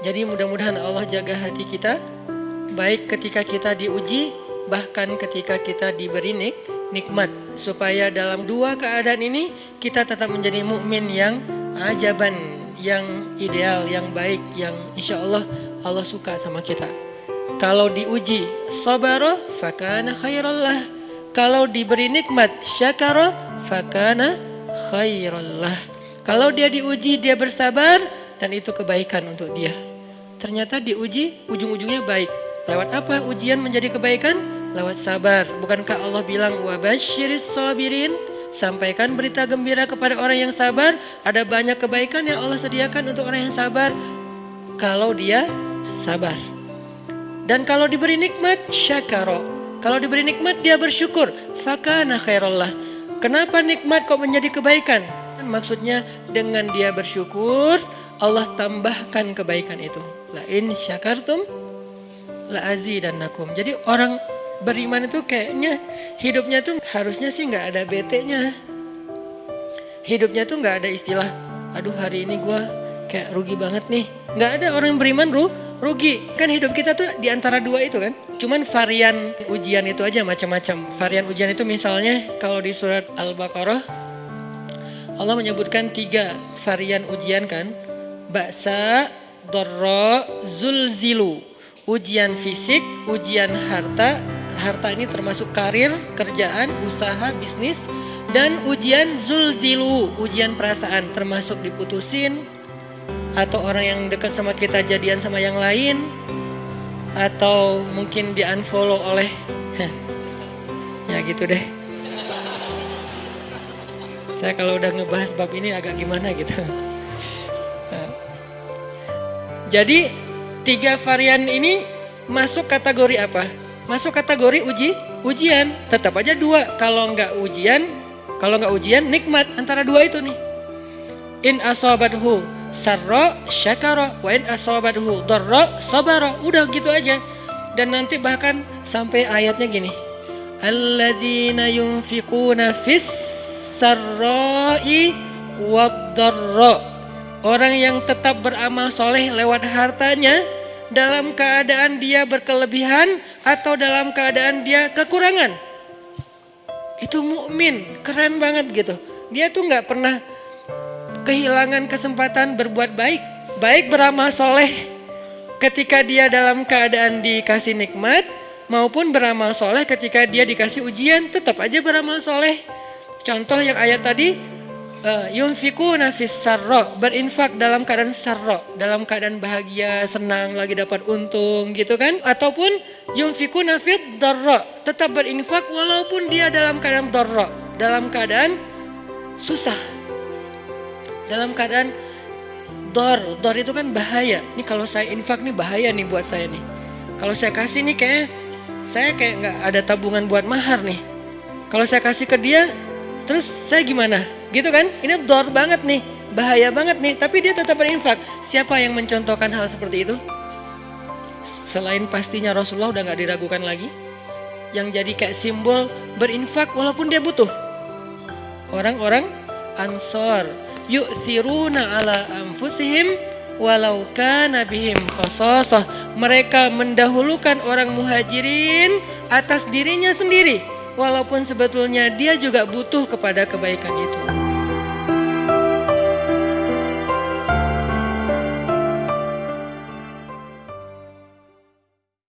Jadi mudah-mudahan Allah jaga hati kita, baik ketika kita diuji, bahkan ketika kita diberi nikmat, supaya dalam dua keadaan ini kita tetap menjadi mukmin yang ajaban, yang ideal, yang baik, yang insya Allah Allah suka sama kita. Kalau diuji sabara fakana khairallah, kalau diberi nikmat syakara fakana khairallah. Kalau dia diuji dia bersabar dan itu kebaikan untuk dia. Ternyata diuji ujung-ujungnya baik. Lewat apa ujian menjadi kebaikan? Lewat sabar. Bukankah Allah bilang wabasyiris sabirin? Sampaikan berita gembira kepada orang yang sabar. Ada banyak kebaikan yang Allah sediakan untuk orang yang sabar kalau dia sabar. Dan kalau diberi nikmat syakara. Kalau diberi nikmat dia bersyukur. Fakana khairallah. Kenapa nikmat kok menjadi kebaikan? Maksudnya dengan dia bersyukur Allah tambahkan kebaikan itu. La in syakartum la azidannakum. Jadi orang beriman itu kayaknya hidupnya tuh harusnya sih nggak ada bete-nya. Hidupnya tuh nggak ada istilah, aduh hari ini gue kayak rugi banget nih. Nggak ada orang yang beriman rugi. Kan hidup kita tuh di antara dua itu kan. Cuman varian ujian itu aja macam-macam. Varian ujian itu misalnya kalau di surat Al-Baqarah Allah menyebutkan 3 varian ujian kan. Ba'sa, dharra, zulzilu. Ujian fisik, ujian harta. Harta ini termasuk karir, kerjaan, usaha, bisnis. Dan ujian zulzilu, ujian perasaan termasuk diputusin. Atau orang yang dekat sama kita jadian sama yang lain. Atau mungkin di unfollow oleh ya gitu deh. Saya kalau udah ngebahas bab ini agak gimana gitu. Jadi 3 varian ini masuk kategori apa? Masuk kategori ujian. Tetap aja 2. Kalau nggak ujian nikmat antara 2 itu nih. In asabathu sarra syakara wa in asabathu dharra sabara. Udah gitu aja. Dan nanti bahkan sampai ayatnya gini. Alladzina yunfiquna fis sarra'i wad-dharra. Orang yang tetap beramal soleh lewat hartanya dalam keadaan dia berkelebihan atau dalam keadaan dia kekurangan. Itu mukmin, keren banget gitu. Dia tuh nggak pernah kehilangan kesempatan berbuat baik. Baik beramal soleh ketika dia dalam keadaan dikasih nikmat maupun beramal soleh ketika dia dikasih ujian, tetap aja beramal soleh. Contoh yang ayat tadi, yunfikuna fis sarra, berinfak dalam keadaan sarra, dalam keadaan bahagia, senang, lagi dapat untung gitu kan. Ataupun yunfikuna fit dharra, tetap berinfak walaupun dia dalam keadaan dharra, dalam keadaan susah. Dalam keadaan dor itu kan bahaya. Nih kalau saya infak nih bahaya nih buat saya nih. Kalau saya kasih nih saya kayak nggak ada tabungan buat mahar nih. Kalau saya kasih ke dia, terus saya gimana? Gitu kan? Ini dor banget nih, bahaya banget nih. Tapi dia tetap berinfak. Siapa yang mencontohkan hal seperti itu? Selain pastinya Rasulullah udah nggak diragukan lagi. Yang jadi kayak simbol berinfak walaupun dia butuh. Orang-orang Ansor, yu'thiruna ala anfusihim walau kana bihim khasasah. Mereka mendahulukan orang muhajirin atas dirinya sendiri. Walaupun sebetulnya dia juga butuh kepada kebaikan itu.